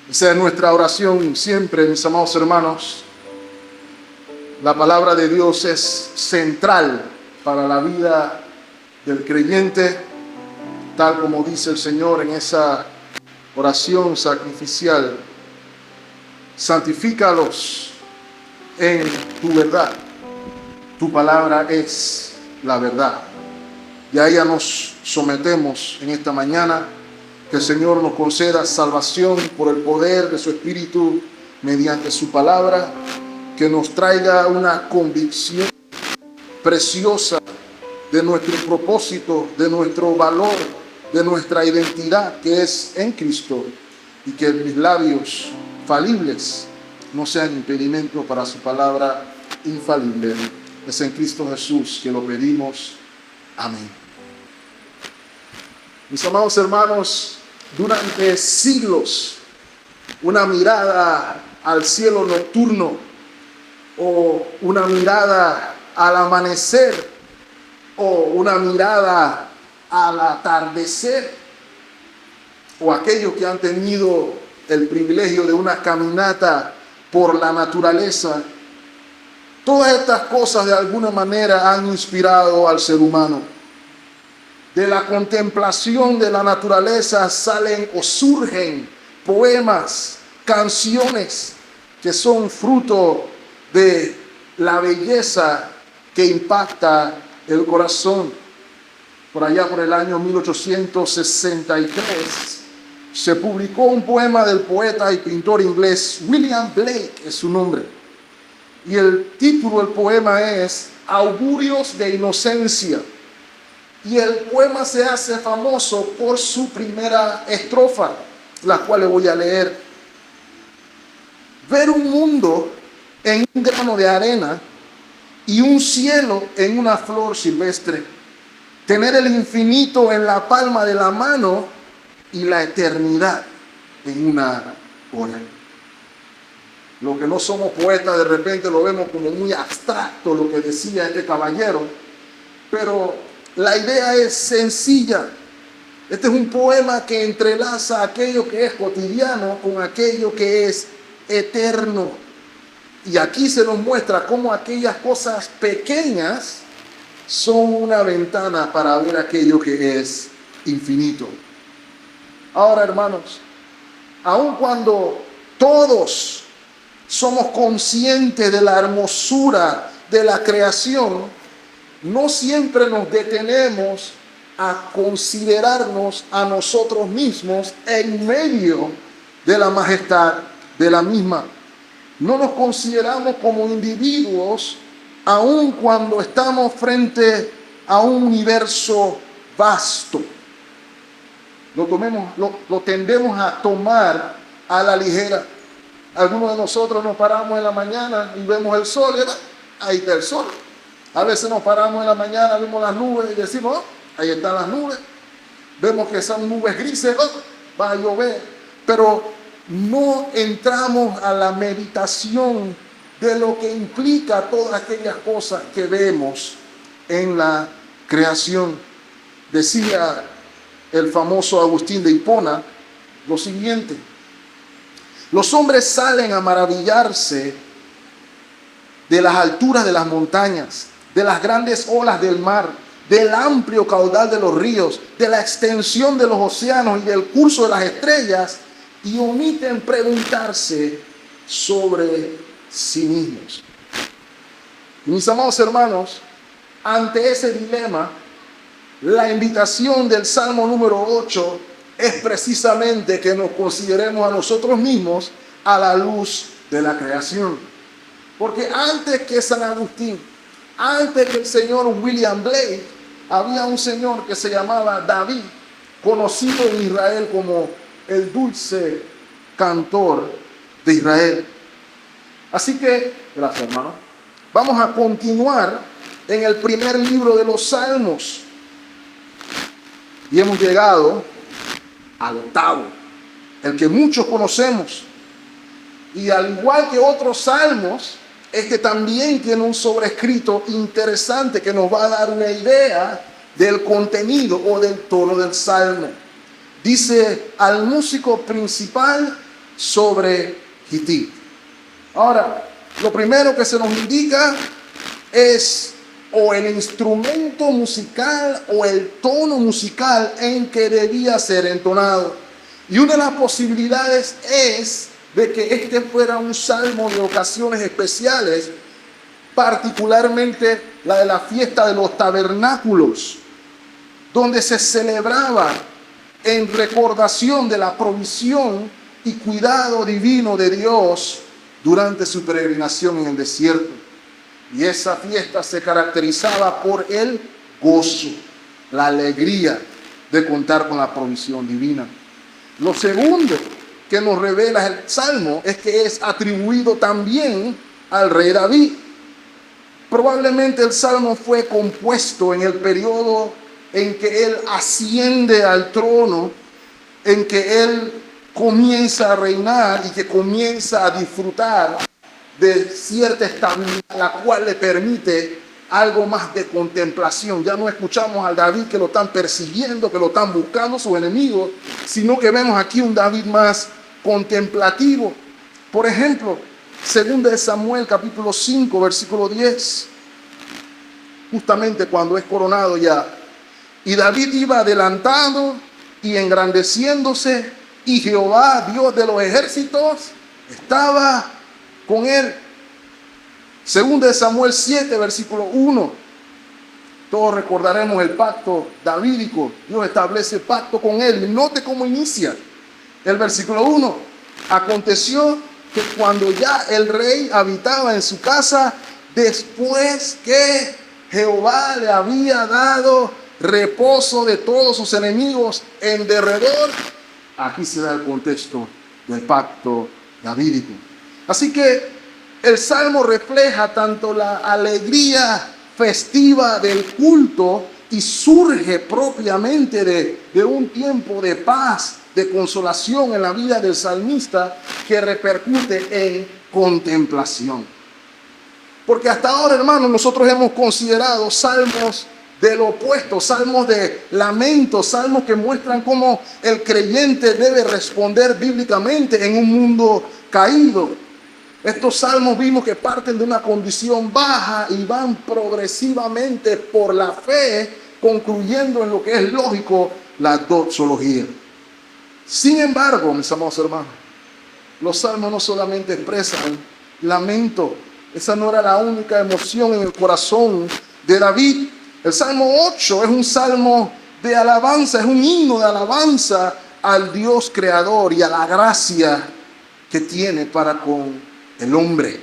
Esa es nuestra oración siempre, mis amados hermanos. La palabra de Dios es central para la vida del creyente, tal como dice el Señor en esa oración sacrificial. Santifícalos en tu verdad. Tu palabra es la verdad. Y a ella nos sometemos en esta mañana. Que el Señor nos conceda salvación por el poder de su Espíritu mediante su palabra. Que nos traiga una convicción preciosa de nuestro propósito, de nuestro valor, de nuestra identidad que es en Cristo. Y que mis labios falibles no sean impedimento para su palabra infalible. Es en Cristo Jesús que lo pedimos. Amén. Mis amados hermanos, durante siglos, una mirada al cielo nocturno o una mirada al amanecer o una mirada al atardecer o aquellos que han tenido el privilegio de una caminata por la naturaleza, todas estas cosas de alguna manera han inspirado al ser humano. De la contemplación de la naturaleza salen o surgen poemas, canciones que son fruto de la belleza que impacta el corazón. Por allá por el año 1863 se publicó un poema del poeta y pintor inglés William Blake, es su nombre. Y el título del poema es Augurios de Inocencia. Y el poema se hace famoso por su primera estrofa, la cual le voy a leer. Ver un mundo en un grano de arena y un cielo en una flor silvestre. Tener el infinito en la palma de la mano y la eternidad en una hora. Lo que no somos poetas, de repente lo vemos como muy abstracto lo que decía este caballero, pero la idea es sencilla. Este es un poema que entrelaza aquello que es cotidiano con aquello que es eterno. Y aquí se nos muestra cómo aquellas cosas pequeñas son una ventana para ver aquello que es infinito. Ahora, hermanos, aun cuando todos somos conscientes de la hermosura de la creación, no siempre nos detenemos a considerarnos a nosotros mismos en medio de la majestad de la misma. No nos consideramos como individuos aun cuando estamos frente a un universo vasto. Lo tendemos a tomar a la ligera. Algunos de nosotros nos paramos en la mañana y vemos el sol, ¿verdad? Ahí está el sol. A veces nos paramos en la mañana, vemos las nubes y decimos, oh, ahí están las nubes. Vemos que son nubes grises, oh, va a llover. Pero no entramos a la meditación de lo que implica todas aquellas cosas que vemos en la creación. Decía el famoso Agustín de Hipona lo siguiente: los hombres salen a maravillarse de las alturas de las montañas, de las grandes olas del mar, del amplio caudal de los ríos, de la extensión de los océanos y del curso de las estrellas, y omiten preguntarse sobre sí mismos. Mis amados hermanos, ante ese dilema, la invitación del Salmo número 8 es precisamente que nos consideremos a nosotros mismos a la luz de la creación. Porque antes que San Agustín, antes que el señor William Blake, había un señor que se llamaba David, conocido en Israel como el dulce cantor de Israel. Así que, gracias hermano, vamos a continuar en el primer libro de los Salmos. Y hemos llegado al octavo, el que muchos conocemos. Y al igual que otros salmos, este también tiene un sobrescrito interesante que nos va a dar una idea del contenido o del tono del salmo. Dice: al músico principal sobre Gitit. Ahora, lo primero que se nos indica es o el instrumento musical o el tono musical en que debía ser entonado. Y una de las posibilidades es de que este fuera un salmo de ocasiones especiales, particularmente la de la fiesta de los tabernáculos, donde se celebraba en recordación de la provisión y cuidado divino de Dios durante su peregrinación en el desierto. Y esa fiesta se caracterizaba por el gozo, la alegría de contar con la provisión divina. Lo segundo que nos revela el Salmo es que es atribuido también al rey David. Probablemente el Salmo fue compuesto en el periodo en que él asciende al trono, en que él comienza a reinar y que comienza a disfrutar de cierta estabilidad, la cual le permite algo más de contemplación. Ya no escuchamos al David que lo están persiguiendo, que lo están buscando sus enemigos, sino que vemos aquí un David más contemplativo. Por ejemplo, 2 Samuel capítulo 5, versículo 10, justamente cuando es coronado ya. Y David iba adelantando y engrandeciéndose, y Jehová, Dios de los ejércitos, estaba con él. 2 Samuel 7, versículo 1. Todos recordaremos el pacto davídico. Dios establece pacto con él. Y note cómo inicia el versículo 1. Aconteció que cuando ya el rey habitaba en su casa, después que Jehová le había dado reposo de todos sus enemigos en derredor, aquí se da el contexto del pacto davídico. Así que el Salmo refleja tanto la alegría festiva del culto y surge propiamente de un tiempo de paz, de consolación en la vida del salmista, que repercute en contemplación. Porque hasta ahora, hermanos, nosotros hemos considerado salmos del opuesto, salmos de lamento, salmos que muestran cómo el creyente debe responder bíblicamente en un mundo caído. Estos salmos vimos que parten de una condición baja y van progresivamente por la fe, concluyendo en lo que es lógico, la doxología. Sin embargo, mis amados hermanos, los salmos no solamente expresan lamento. Esa no era la única emoción en el corazón de David. El Salmo 8 es un salmo de alabanza, es un himno de alabanza al Dios creador y a la gracia que tiene para con el hombre.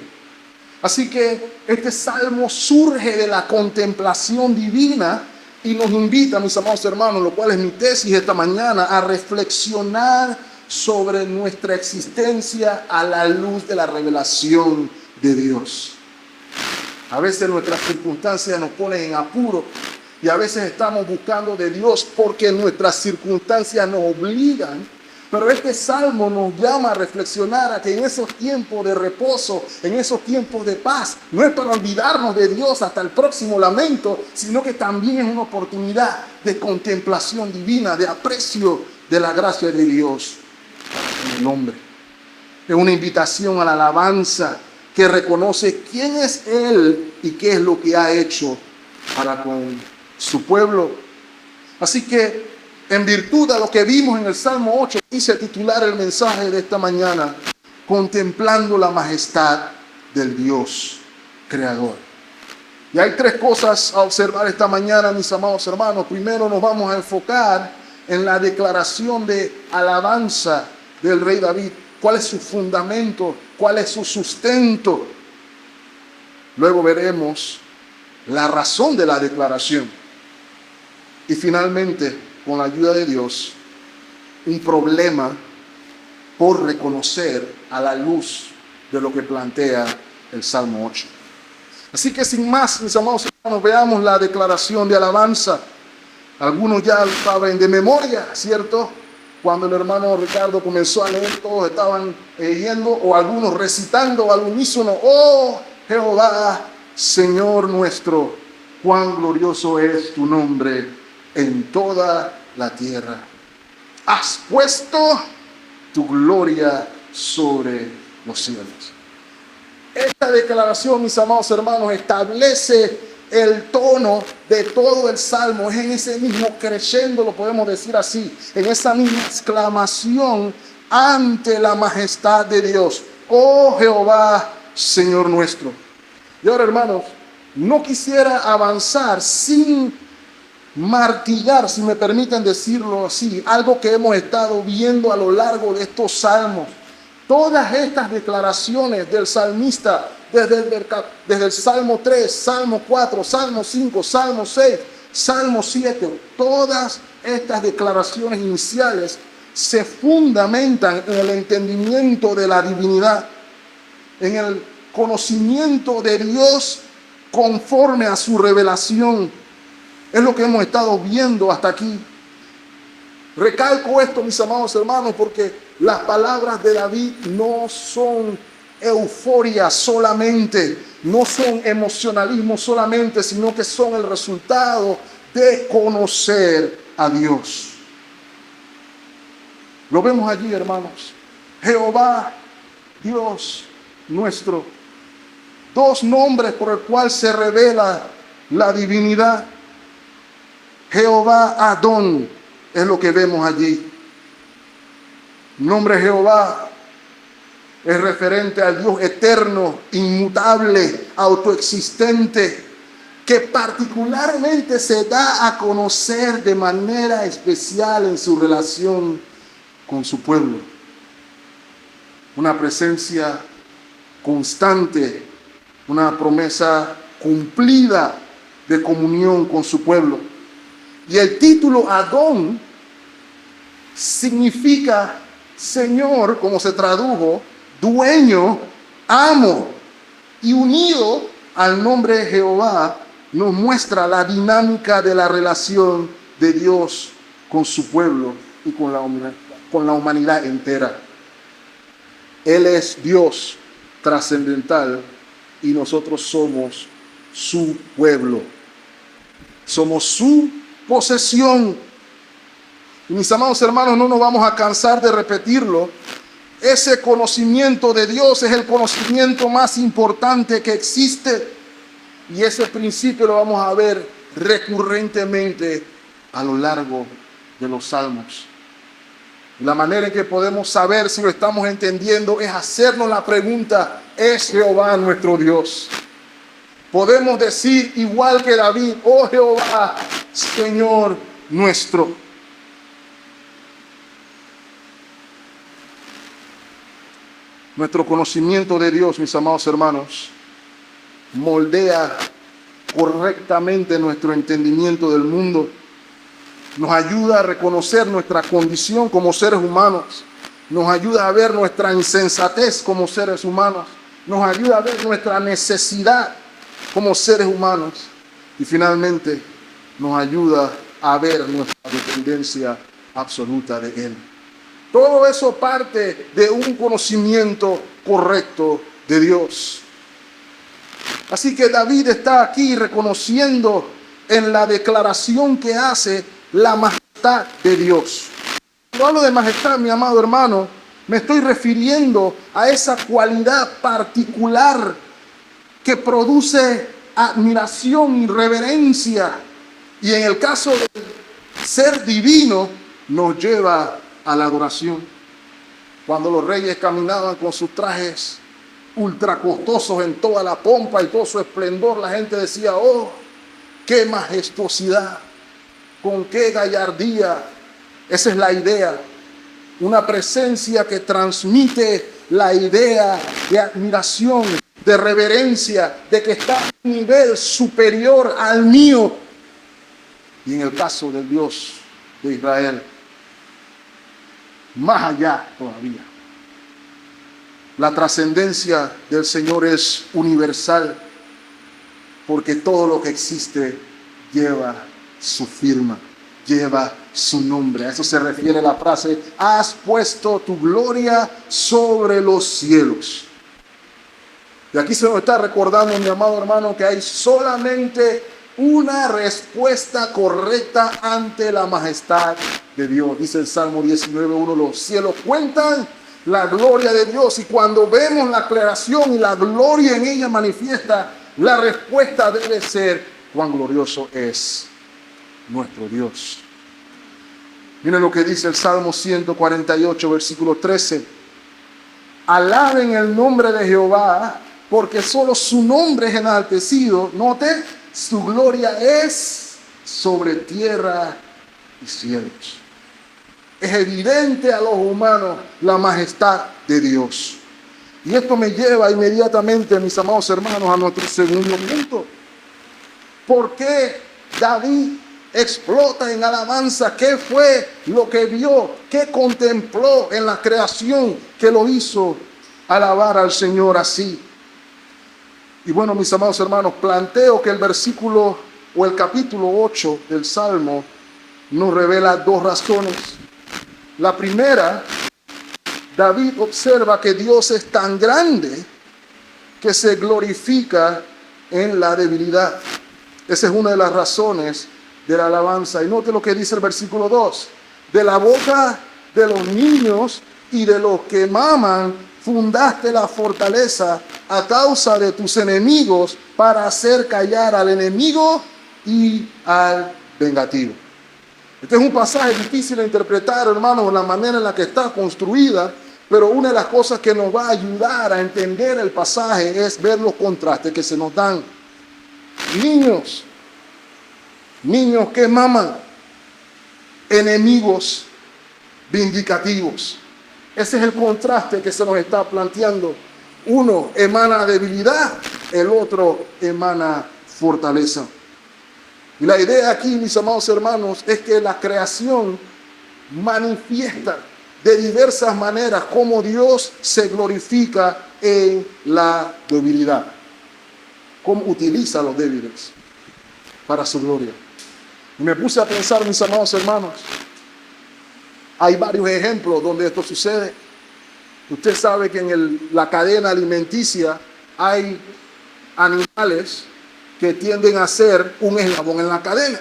Así que este salmo surge de la contemplación divina y nos invita, mis amados hermanos, lo cual es mi tesis esta mañana, a reflexionar sobre nuestra existencia a la luz de la revelación de Dios. A veces nuestras circunstancias nos ponen en apuro y a veces estamos buscando de Dios porque nuestras circunstancias nos obligan. Pero este salmo nos llama a reflexionar a que en esos tiempos de reposo, en esos tiempos de paz, no es para olvidarnos de Dios hasta el próximo lamento, sino que también es una oportunidad de contemplación divina, de aprecio de la gracia de Dios en el hombre. Es una invitación a la alabanza que reconoce quién es Él y qué es lo que ha hecho para con su pueblo. Así que, en virtud de lo que vimos en el Salmo 8, quise titular el mensaje de esta mañana, contemplando la majestad del Dios creador. Y hay tres cosas a observar esta mañana, mis amados hermanos. Primero nos vamos a enfocar en la declaración de alabanza del rey David. ¿Cuál es su fundamento? ¿Cuál es su sustento? Luego veremos la razón de la declaración. Y finalmente, con la ayuda de Dios, un problema por reconocer a la luz de lo que plantea el Salmo 8. Así que sin más, mis amados hermanos, veamos la declaración de alabanza. Algunos ya lo saben de memoria, ¿cierto? Cuando el hermano Ricardo comenzó a leer, todos estaban yendo o algunos recitando al unísono: oh Jehová, Señor nuestro, cuán glorioso es tu nombre en toda la tierra. Has puesto tu gloria sobre los cielos. Esta declaración, mis amados hermanos, establece el tono de todo el Salmo. Es en ese mismo crescendo, lo podemos decir así, en esa misma exclamación ante la majestad de Dios. Oh Jehová, Señor nuestro. Y ahora, hermanos, no quisiera avanzar sin martillar, si me permiten decirlo así, algo que hemos estado viendo a lo largo de estos salmos. Todas estas declaraciones del salmista, desde el Salmo 3, Salmo 4, Salmo 5, Salmo 6, Salmo 7, todas estas declaraciones iniciales se fundamentan en el entendimiento de la divinidad, en el conocimiento de Dios conforme a su revelación. Es lo que hemos estado viendo hasta aquí. Recalco esto, mis amados hermanos, porque las palabras de David no son euforia solamente, no son emocionalismo solamente, sino que son el resultado de conocer a Dios. Lo vemos allí, hermanos. Jehová, Dios nuestro. Dos nombres por el cual se revela la divinidad. Jehová Adón es lo que vemos allí. El nombre Jehová es referente al Dios eterno, inmutable, autoexistente, que particularmente se da a conocer de manera especial en su relación con su pueblo. Una presencia constante, una promesa cumplida de comunión con su pueblo. Y el título Adón significa Señor, como se tradujo, dueño, amo. Y unido al nombre de Jehová nos muestra la dinámica de la relación de Dios con su pueblo y con la humanidad entera. Él es Dios trascendental y nosotros somos su pueblo. Somos su posesión. Y mis amados hermanos, no nos vamos a cansar de repetirlo. Ese conocimiento de Dios es el conocimiento más importante que existe. Y ese principio lo vamos a ver recurrentemente a lo largo de los salmos. La manera en que podemos saber si lo estamos entendiendo es hacernos la pregunta: ¿es Jehová nuestro Dios? Podemos decir igual que David: oh Jehová, Señor nuestro. Nuestro conocimiento de Dios, mis amados hermanos, moldea correctamente nuestro entendimiento del mundo. Nos ayuda a reconocer nuestra condición como seres humanos. Nos ayuda a ver nuestra insensatez como seres humanos. Nos ayuda a ver nuestra necesidad como seres humanos. Y finalmente nos ayuda a ver nuestra dependencia absoluta de Él. Todo eso parte de un conocimiento correcto de Dios. Así que David está aquí reconociendo en la declaración que hace la majestad de Dios. Cuando hablo de majestad, mi amado hermano, me estoy refiriendo a esa cualidad particular que produce admiración y reverencia. Y en el caso del ser divino, nos lleva a la adoración. Cuando los reyes caminaban con sus trajes ultra costosos en toda la pompa y todo su esplendor, la gente decía: oh, qué majestuosidad, con qué gallardía. Esa es la idea, una presencia que transmite la idea de admiración, de reverencia, de que está a un nivel superior al mío. Y en el caso del Dios de Israel, más allá todavía. La trascendencia del Señor es universal, porque todo lo que existe lleva su firma, lleva su nombre. A eso se refiere la frase: has puesto tu gloria sobre los cielos. Y aquí se nos está recordando, mi amado hermano, que hay solamente una respuesta correcta ante la majestad de Dios. Dice el Salmo 19:1: los cielos cuentan la gloria de Dios. Y cuando vemos la creación y la gloria en ella manifiesta, la respuesta debe ser: cuán glorioso es nuestro Dios. Miren lo que dice el Salmo 148, versículo 13. Alaben el nombre de Jehová, porque solo su nombre es enaltecido. Note, su gloria es sobre tierra y cielos. Es evidente a los humanos la majestad de Dios. Y esto me lleva inmediatamente, mis amados hermanos, a nuestro segundo punto. ¿Por qué David explota en alabanza? ¿Qué fue lo que vio? ¿Qué contempló en la creación que lo hizo alabar al Señor así? Y bueno, mis amados hermanos, planteo que el versículo o el capítulo 8 del Salmo nos revela dos razones. La primera, David observa que Dios es tan grande que se glorifica en la debilidad. Esa es una de las razones de la alabanza. Y note lo que dice el versículo 2. De la boca de los niños y de los que maman, fundaste la fortaleza a causa de tus enemigos, para hacer callar al enemigo y al vengativo. Este es un pasaje difícil de interpretar, hermanos, la manera en la que está construida, pero una de las cosas que nos va a ayudar a entender el pasaje es ver los contrastes que se nos dan. Niños que maman, enemigos vindicativos. Ese es el contraste que se nos está planteando. Uno emana debilidad, el otro emana fortaleza. Y la idea aquí, mis amados hermanos, es que la creación manifiesta de diversas maneras cómo Dios se glorifica en la debilidad. Cómo utiliza a los débiles para su gloria. Y me puse a pensar, mis amados hermanos, hay varios ejemplos donde esto sucede. Usted sabe que en la cadena alimenticia hay animales que tienden a ser un eslabón en la cadena.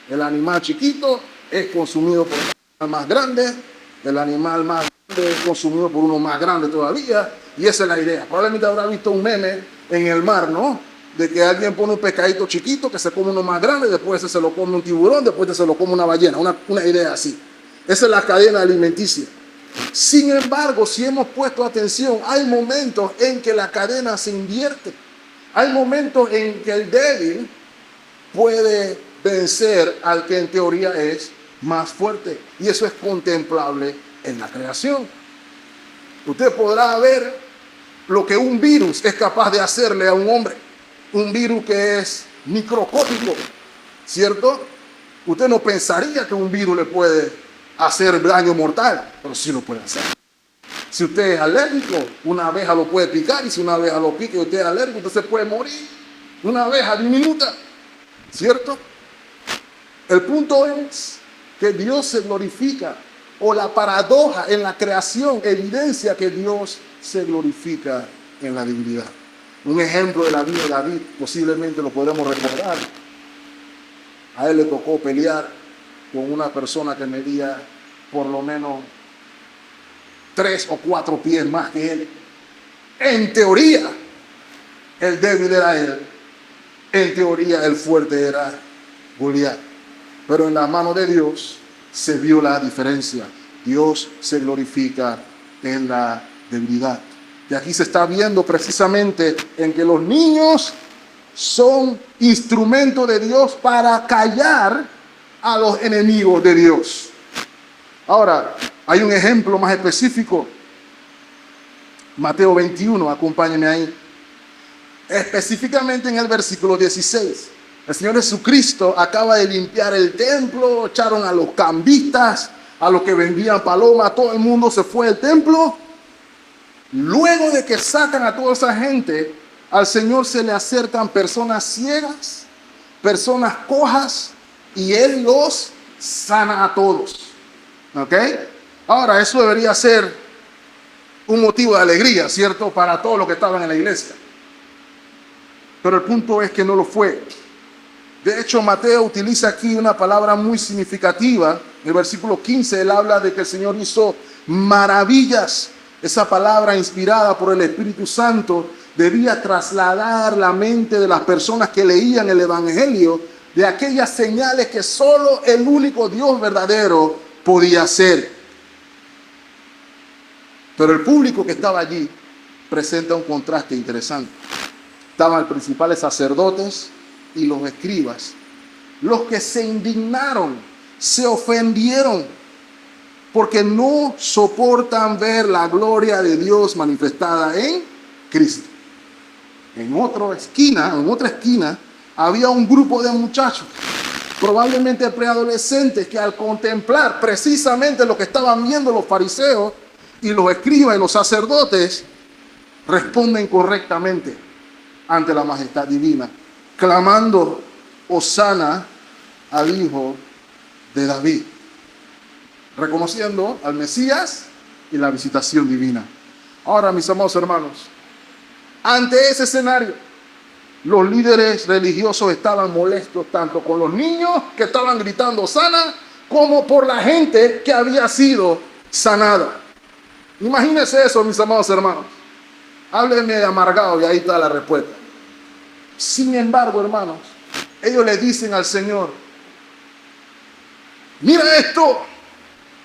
El animal chiquito es consumido por el animal más grande, el animal más grande es consumido por uno más grande todavía, y esa es la idea. Probablemente habrá visto un meme en el mar, ¿no? De que alguien pone un pescadito chiquito que se come uno más grande, después se lo come un tiburón, después se lo come una ballena, una idea así. Esa es la cadena alimenticia. Sin embargo, si hemos puesto atención, hay momentos en que la cadena se invierte. Hay momentos en que el débil puede vencer al que en teoría es más fuerte. Y eso es contemplable en la creación. Usted podrá ver lo que un virus es capaz de hacerle a un hombre. Un virus que es microscópico, ¿cierto? Usted no pensaría que un virus le puede hacer daño mortal, pero sí lo puede hacer. Si usted es alérgico, una abeja lo puede picar, y si una abeja lo pica y usted es alérgico, usted se puede morir. Una abeja diminuta, ¿cierto? El punto es que Dios se glorifica, o la paradoja en la creación evidencia que Dios se glorifica en la divinidad. Un ejemplo de la vida de David, posiblemente lo podremos recordar. A él le tocó pelear con una persona que medía por lo menos 3 o 4 pies más que él. En teoría, el débil era él. En teoría, el fuerte era Goliat. Pero en la mano de Dios se vio la diferencia. Dios se glorifica en la debilidad. Y aquí se está viendo precisamente en que los niños son instrumentos de Dios para callar a los enemigos de Dios. Ahora, hay un ejemplo más específico. Mateo 21, acompáñenme ahí. Específicamente en el versículo 16. El Señor Jesucristo acaba de limpiar el templo, echaron a los cambistas, a los que vendían palomas, todo el mundo se fue del templo. Luego de que sacan a toda esa gente, al Señor se le acercan personas ciegas, personas cojas, y Él los sana a todos. ¿Ok? Ahora, eso debería ser un motivo de alegría, ¿cierto? Para todos los que estaban en la iglesia. Pero el punto es que no lo fue. De hecho, Mateo utiliza aquí una palabra muy significativa. En el versículo 15, él habla de que el Señor hizo maravillas. Esa palabra inspirada por el Espíritu Santo debía trasladar la mente de las personas que leían el Evangelio de aquellas señales que solo el único Dios verdadero podía hacer. Pero el público que estaba allí presenta un contraste interesante. Estaban los principales sacerdotes y los escribas, los que se indignaron, se ofendieron, porque no soportan ver la gloria de Dios manifestada en Cristo. En otra esquina, había un grupo de muchachos, probablemente preadolescentes, que al contemplar precisamente lo que estaban viendo los fariseos y los escribas y los sacerdotes, responden correctamente ante la majestad divina, clamando Hosana al Hijo de David, reconociendo al Mesías y la visitación divina. Ahora, mis amados hermanos, ante ese escenario, los líderes religiosos estaban molestos tanto con los niños que estaban gritando Hosana, como por la gente que había sido sanada. Imagínense eso, mis amados hermanos. Háblenme de amargado y ahí está la respuesta. Sin embargo, hermanos, ellos le dicen al Señor: mira esto,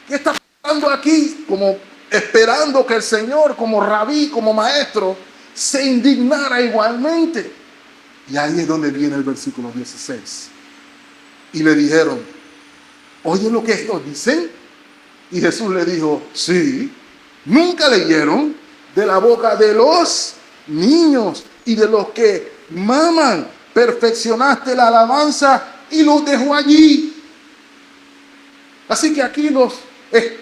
¿qué está pasando aquí? Como esperando que el Señor, como rabí, como maestro, se indignara igualmente. Y ahí es donde viene el versículo 16. Y le dijeron: ¿oye lo que estos dicen? Y Jesús le dijo: sí, nunca leyeron de la boca de los niños y de los que maman, perfeccionaste la alabanza y los dejó allí. Así que aquí los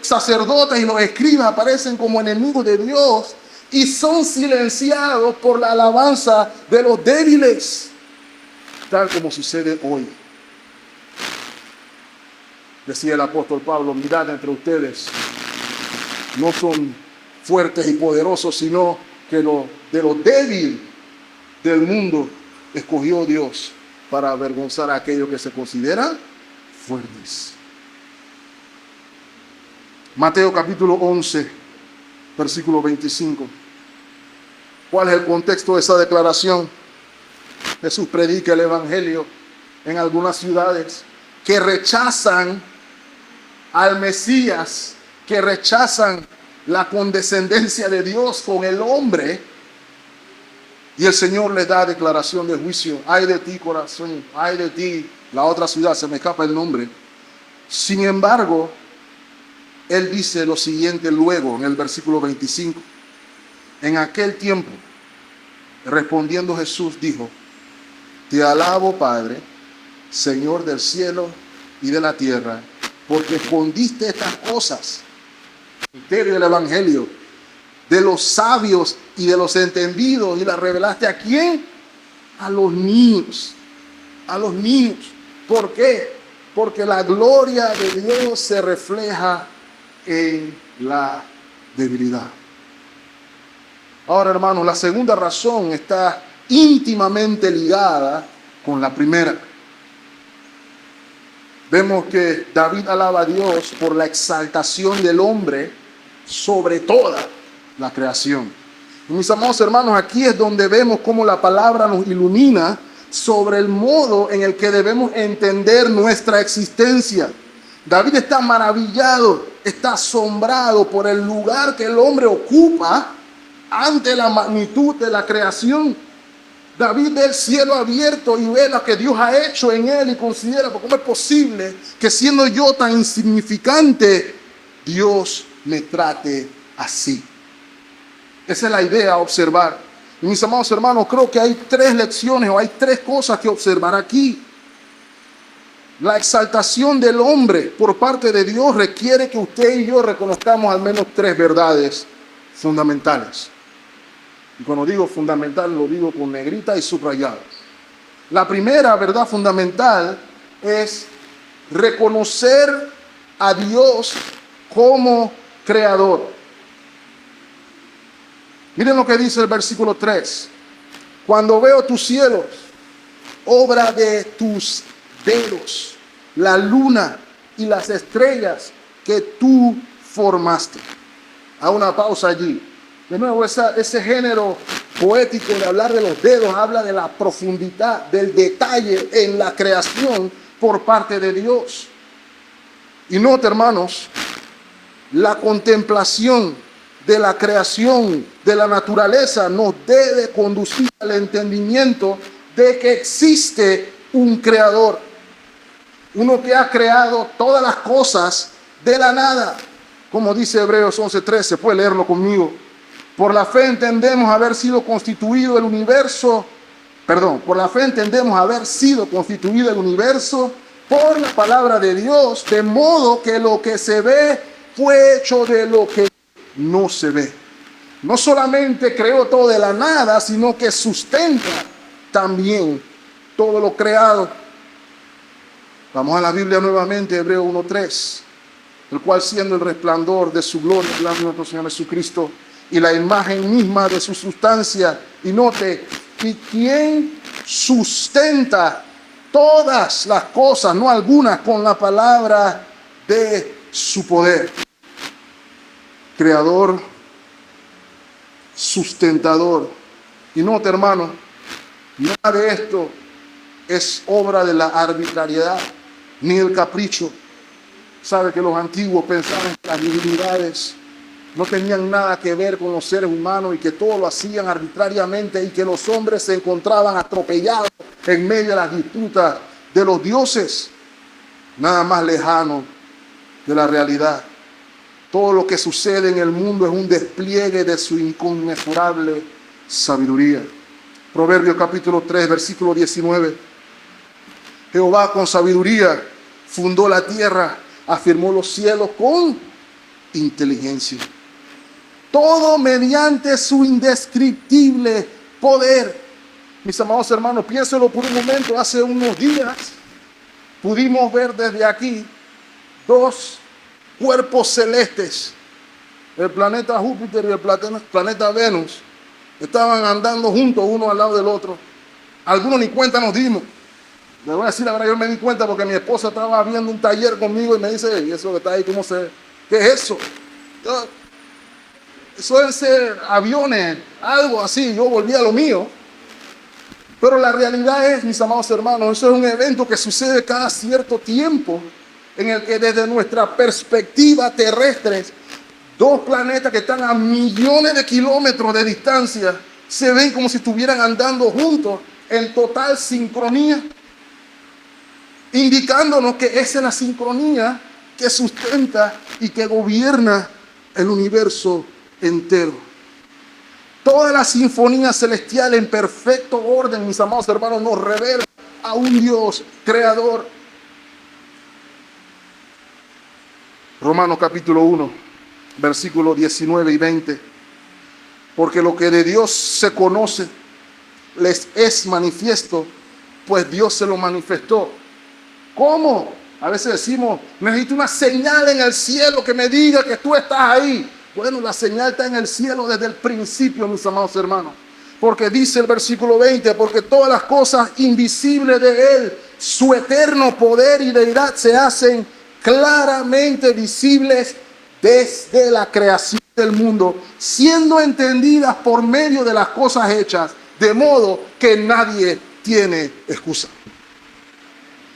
sacerdotes y los escribas aparecen como enemigos de Dios y son silenciados por la alabanza de los débiles, tal como sucede hoy. Decía el apóstol Pablo: mirad entre ustedes, no son fuertes y poderosos, sino que de lo débil del mundo escogió Dios para avergonzar a aquellos que se consideran fuertes. Mateo capítulo 11, versículo 25. ¿Cuál es el contexto de esa declaración? Jesús predica el Evangelio en algunas ciudades que rechazan al Mesías, que rechazan la condescendencia de Dios con el hombre, y el Señor les da declaración de juicio. Ay de ti, corazón, ay de ti, la otra ciudad, se me escapa el nombre. Sin embargo, Él dice lo siguiente luego en el versículo 25. En aquel tiempo, respondiendo Jesús, dijo: te alabo, Padre, Señor del cielo y de la tierra, porque escondiste estas cosas, el misterio del Evangelio, de los sabios y de los entendidos, y las revelaste ¿a quién? A los niños. A los niños. ¿Por qué? Porque la gloria de Dios se refleja en la debilidad. Ahora, hermanos, la segunda razón está íntimamente ligada con la primera. Vemos que David alaba a Dios por la exaltación del hombre sobre toda la creación. Y mis amados hermanos, aquí es donde vemos cómo la palabra nos ilumina sobre el modo en el que debemos entender nuestra existencia. David está maravillado, está asombrado por el lugar que el hombre ocupa ante la magnitud de la creación. David ve el cielo abierto y ve lo que Dios ha hecho en él y considera: ¿cómo es posible que siendo yo tan insignificante, Dios me trate así? Esa es la idea a observar. Y mis amados hermanos, creo que hay tres lecciones o hay tres cosas que observar aquí. La exaltación del hombre por parte de Dios requiere que usted y yo reconozcamos al menos tres verdades fundamentales. Y cuando digo fundamental, lo digo con negrita y subrayado. La primera verdad fundamental es reconocer a Dios como creador. Miren lo que dice el versículo 3. Cuando veo tus cielos, obra de tus dedos, la luna y las estrellas que tú formaste. a una pausa allí. De nuevo, ese género poético de hablar de los dedos habla de la profundidad, del detalle en la creación por parte de Dios. Y note, hermanos, la contemplación de la creación, de la naturaleza, nos debe conducir al entendimiento de que existe un creador. Uno que ha creado todas las cosas de la nada. Como dice Hebreos 11:13, puede leerlo conmigo. Por la fe entendemos haber sido constituido el universo, por la fe entendemos haber sido constituido el universo por la palabra de Dios, de modo que lo que se ve fue hecho de lo que no se ve. No solamente creó todo de la nada, sino que sustenta también todo lo creado. Vamos a la Biblia nuevamente, Hebreos 1:3, el cual siendo el resplandor de su gloria, delante de nuestro Señor Jesucristo, y la imagen misma de su sustancia. Y note, ¿y quién sustenta todas las cosas, no algunas, con la palabra de su poder? Creador, sustentador. Y note, hermano, nada de esto es obra de la arbitrariedad ni el capricho. Sabe que los antiguos pensaban que las divinidades no tenían nada que ver con los seres humanos y que todo lo hacían arbitrariamente y que los hombres se encontraban atropellados en medio de las disputas de los dioses. Nada más lejano de la realidad. Todo lo que sucede en el mundo es un despliegue de su inconmensurable sabiduría. Proverbios capítulo 3, versículo 19. Jehová con sabiduría fundó la tierra, afirmó los cielos con inteligencia. Todo mediante su indescriptible poder. Mis amados hermanos, piénselo por un momento. Hace unos días pudimos ver desde aquí dos cuerpos celestes. El planeta Júpiter y el planeta Venus estaban andando juntos, uno al lado del otro. Algunos ni cuenta nos dimos. Le voy a decir la verdad, yo me di cuenta porque mi esposa estaba viendo un taller conmigo y me dice, ¿y eso que está ahí, cómo se ve? ¿Qué es eso? Eso deben ser aviones, algo así. Yo volví a lo mío. Pero la realidad es, mis amados hermanos, eso es un evento que sucede cada cierto tiempo, en el que desde nuestra perspectiva terrestre, dos planetas que están a millones de kilómetros de distancia se ven como si estuvieran andando juntos en total sincronía, indicándonos que esa es la sincronía que sustenta y que gobierna el universo entero. Toda la sinfonía celestial en perfecto orden, mis amados hermanos, nos revela a un Dios creador. Romanos capítulo 1, versículos 19 y 20. Porque lo que de Dios se conoce les es manifiesto, pues Dios se lo manifestó. ¿Cómo? A veces decimos, necesito una señal en el cielo que me diga que tú estás ahí. Bueno, la señal está en el cielo desde el principio, mis amados hermanos. Porque dice el versículo 20, porque todas las cosas invisibles de Él, su eterno poder y deidad se hacen claramente visibles desde la creación del mundo, siendo entendidas por medio de las cosas hechas, de modo que nadie tiene excusa.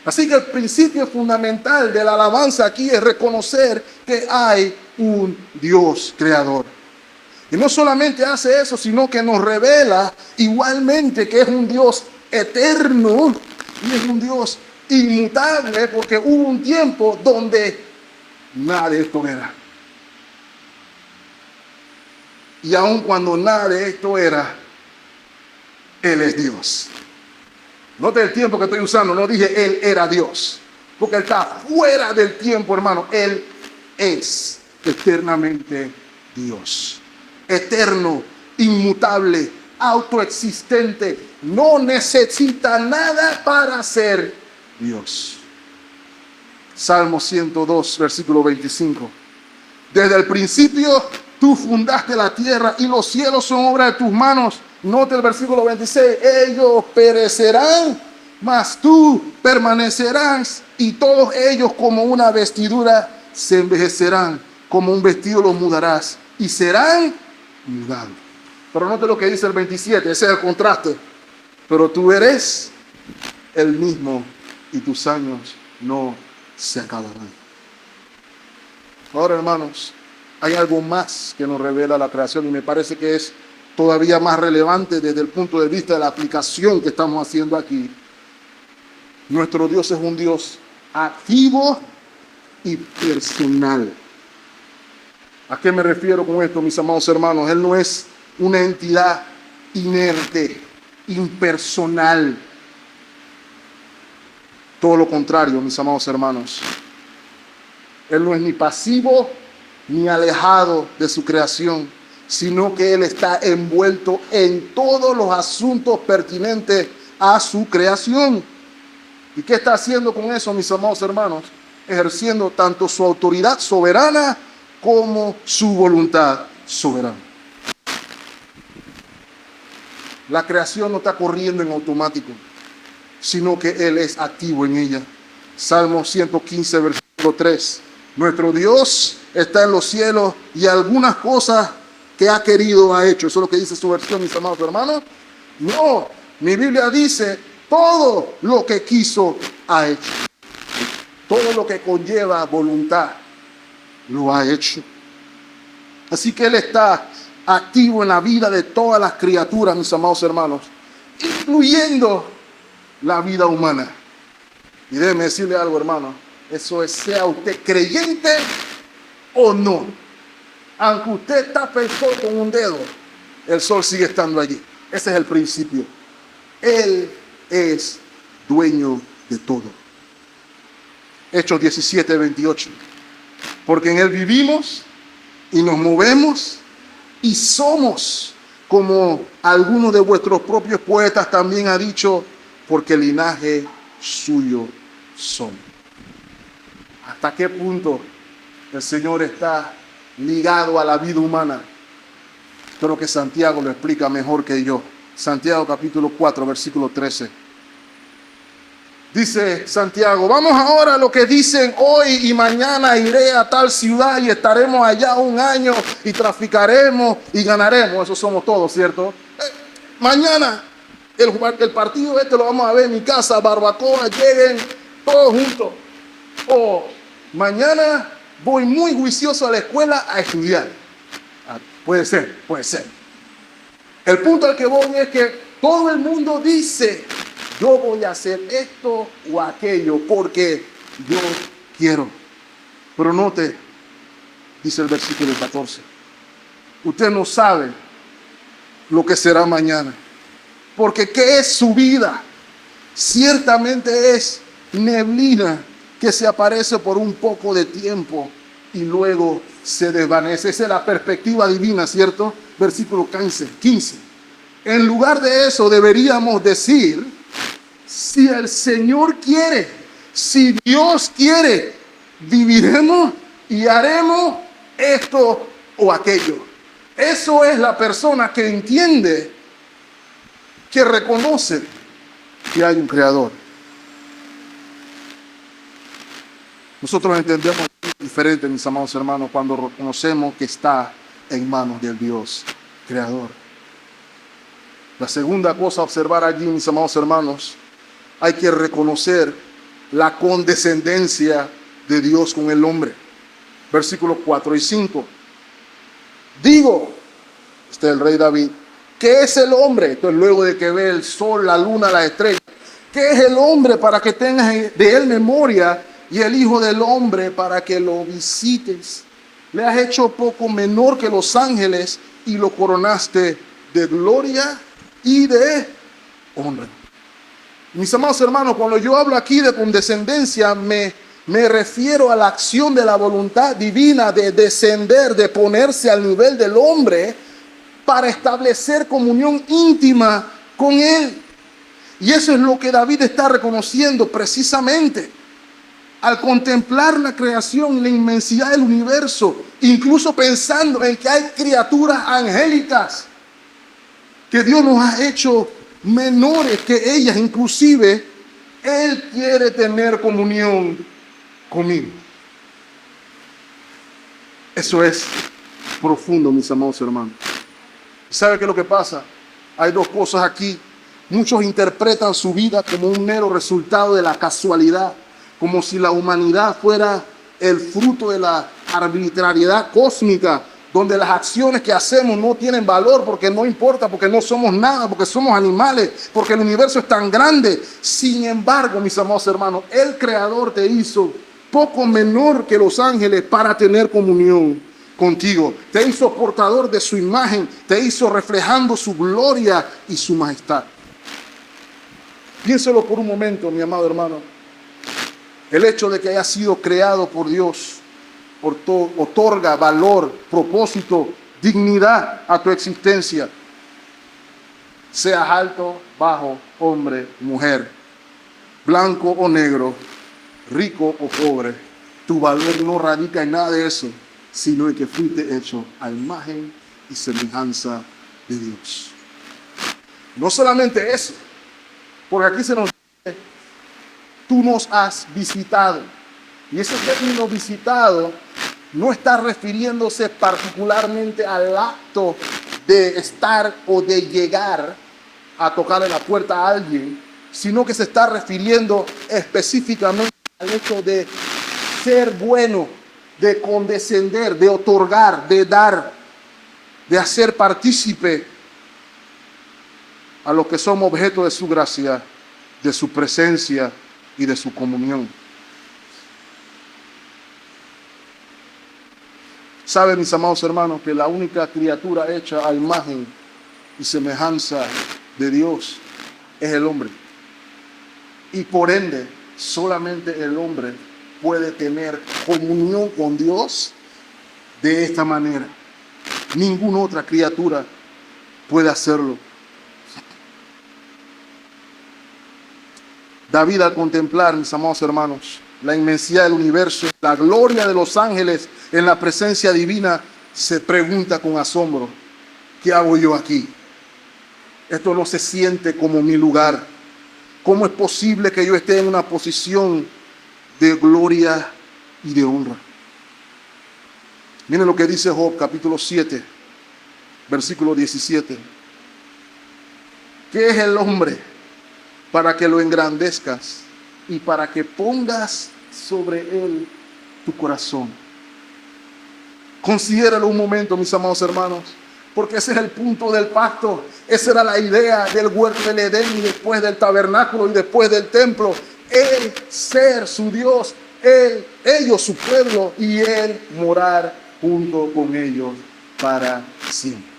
Así que el principio fundamental de la alabanza aquí es reconocer que hay un Dios creador. Y no solamente hace eso, sino que nos revela igualmente que es un Dios eterno y es un Dios inmutable, porque hubo un tiempo donde nada de esto era. Y aun cuando nada de esto era, Él es Dios. Note el tiempo que estoy usando, no dije Él era Dios, porque Él está fuera del tiempo, hermano. Él es eternamente Dios. Eterno, inmutable, autoexistente, no necesita nada para ser Dios. Salmo 102, versículo 25. Desde el principio tú fundaste la tierra y los cielos son obra de tus manos. Note el versículo 26. Ellos perecerán, mas tú permanecerás, y todos ellos como una vestidura se envejecerán, como un vestido los mudarás y serán mudados. Pero note lo que dice el 27, ese es el contraste. Pero tú eres el mismo y tus años no se acabarán. Ahora, hermanos, hay algo más que nos revela la creación y me parece que es todavía más relevante desde el punto de vista de la aplicación que estamos haciendo aquí. Nuestro Dios es un Dios activo y personal. ¿A qué me refiero con esto, mis amados hermanos? Él no es una entidad inerte, impersonal. Todo lo contrario, mis amados hermanos. Él no es ni pasivo ni alejado de su creación, sino que Él está envuelto en todos los asuntos pertinentes a su creación. ¿Y qué está haciendo con eso, mis amados hermanos? Ejerciendo tanto su autoridad soberana como su voluntad soberana. La creación no está corriendo en automático, sino que Él es activo en ella. Salmo 115, versículo 3. Nuestro Dios está en los cielos y algunas cosas que ha querido ha hecho. Eso es lo que dice su versión, mis amados hermanos. No, mi Biblia dice todo lo que quiso ha hecho. Todo lo que conlleva voluntad lo ha hecho. Así que Él está activo en la vida de todas las criaturas, mis amados hermanos, incluyendo la vida humana. Y déjeme decirle algo, hermano. Eso es, sea usted creyente o no. Aunque usted tape el sol con un dedo, el sol sigue estando allí. Ese es el principio. Él es dueño de todo. Hechos 17, 28. Porque en Él vivimos y nos movemos y somos, como algunos de vuestros propios poetas también ha dicho, porque linaje suyo somos. ¿Hasta qué punto el Señor está ligado a la vida humana? Creo que Santiago lo explica mejor que yo. Santiago capítulo 4, versículo 13. Dice Santiago, vamos ahora a lo que dicen hoy y mañana iré a tal ciudad y estaremos allá un año y traficaremos y ganaremos. Eso somos todos, ¿cierto? Mañana el partido lo vamos a ver en mi casa, barbacoa, lleguen todos juntos. O mañana voy muy juicioso a la escuela a estudiar. Puede ser. El punto al que voy es que todo el mundo dice, yo voy a hacer esto o aquello porque yo quiero. Pero note, dice el versículo 14, usted no sabe lo que será mañana. Porque ¿qué es su vida? Ciertamente es neblina que se aparece por un poco de tiempo y luego se desvanece. Esa es la perspectiva divina, ¿cierto? Versículo 15. En lugar de eso deberíamos decir, si el Señor quiere, si Dios quiere, viviremos y haremos esto o aquello. Eso es la persona que entiende, que reconoce que hay un creador. Nosotros entendemos diferente, mis amados hermanos, cuando reconocemos que está en manos del Dios creador. La segunda cosa a observar allí, mis amados hermanos, hay que reconocer la condescendencia de Dios con el hombre. Versículos 4 y 5. Digo, este es el rey David, ¿qué es el hombre? Entonces, luego de que ve el sol, la luna, las estrellas, ¿qué es el hombre para que tengas de él memoria? Y el hijo del hombre para que lo visites. Le has hecho poco menor que los ángeles y lo coronaste de gloria y de honra. Mis amados hermanos, cuando yo hablo aquí de condescendencia, me refiero a la acción de la voluntad divina de descender, de ponerse al nivel del hombre para establecer comunión íntima con él. Y eso es lo que David está reconociendo precisamente al contemplar la creación, la inmensidad del universo, incluso pensando en que hay criaturas angélicas que Dios nos ha hecho menores que ellas, inclusive Él quiere tener comunión conmigo. Eso es profundo, mis amados hermanos. ¿Sabe qué es lo que pasa? Hay dos cosas aquí. Muchos interpretan su vida como un mero resultado de la casualidad, como si la humanidad fuera el fruto de la arbitrariedad cósmica, donde las acciones que hacemos no tienen valor porque no importa, porque no somos nada, porque somos animales, porque el universo es tan grande. Sin embargo, mis amados hermanos, el Creador te hizo poco menor que los ángeles para tener comunión contigo. Te hizo portador de su imagen, te hizo reflejando su gloria y su majestad. Piénselo por un momento, mi amado hermano. El hecho de que haya sido creado por Dios otorga valor, propósito, dignidad a tu existencia. Seas alto, bajo, hombre, mujer, blanco o negro, rico o pobre, tu valor no radica en nada de eso, sino en que fuiste hecho a imagen y semejanza de Dios. No solamente eso, porque aquí se nos dice, tú nos has visitado. Y ese término visitado no está refiriéndose particularmente al acto de estar o de llegar a tocarle la puerta a alguien, sino que se está refiriendo específicamente al hecho de ser bueno, de condescender, de otorgar, de dar, de hacer partícipe a los que somos objeto de su gracia, de su presencia y de su comunión. Saben, mis amados hermanos, que la única criatura hecha a imagen y semejanza de Dios es el hombre. Y por ende, solamente el hombre puede tener comunión con Dios de esta manera. Ninguna otra criatura puede hacerlo. David, al contemplar, mis amados hermanos, la inmensidad del universo, la gloria de los ángeles en la presencia divina, se pregunta con asombro, ¿qué hago yo aquí? Esto no se siente como mi lugar. ¿Cómo es posible que yo esté en una posición de gloria y de honra? Miren lo que dice Job, capítulo 7, versículo 17. ¿Qué es el hombre para que lo engrandezcas y para que pongas sobre él tu corazón? Considéralo un momento, mis amados hermanos, porque ese es el punto del pacto. Esa era la idea del huerto del Edén y después del tabernáculo y después del templo. Él ser su Dios, ellos su pueblo y él morar junto con ellos para siempre.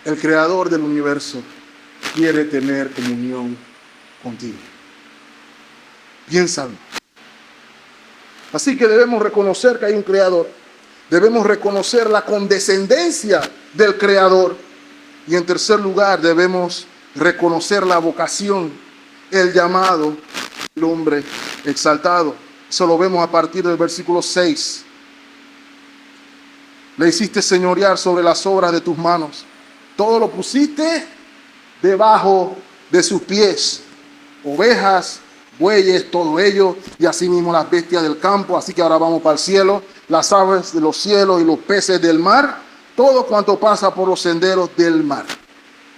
El creador del universo quiere tener comunión contigo. Piénsalo. Así que debemos reconocer que hay un creador. Debemos reconocer la condescendencia del creador. Y en tercer lugar, debemos reconocer la vocación, el llamado del hombre exaltado. Eso lo vemos a partir del versículo 6. Le hiciste señorear sobre las obras de tus manos. Todo lo pusiste debajo de sus pies. Ovejas, bueyes, todo ello, y asimismo las bestias del campo. Así que ahora vamos para el cielo. Las aves de los cielos y los peces del mar. Todo cuanto pasa por los senderos del mar.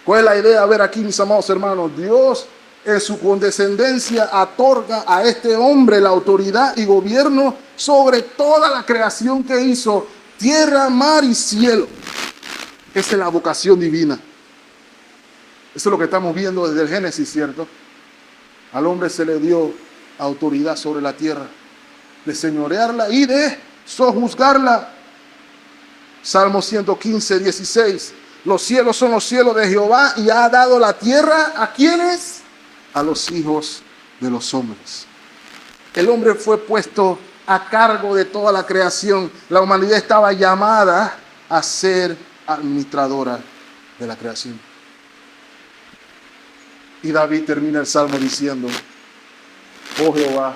¿Cuál es la idea? A ver aquí, mis amados hermanos. Dios en su condescendencia otorga a este hombre la autoridad y gobierno sobre toda la creación que hizo. Tierra, mar y cielo. Esa es la vocación divina. Eso es lo que estamos viendo desde el Génesis, ¿cierto? Al hombre se le dio autoridad sobre la tierra, de señorearla y de sojuzgarla. Salmo 115, 16. Los cielos son los cielos de Jehová y ha dado la tierra ¿a quiénes? A los hijos de los hombres. El hombre fue puesto a cargo de toda la creación. La humanidad estaba llamada a ser administradora de la creación. Y David termina el salmo diciendo: oh Jehová,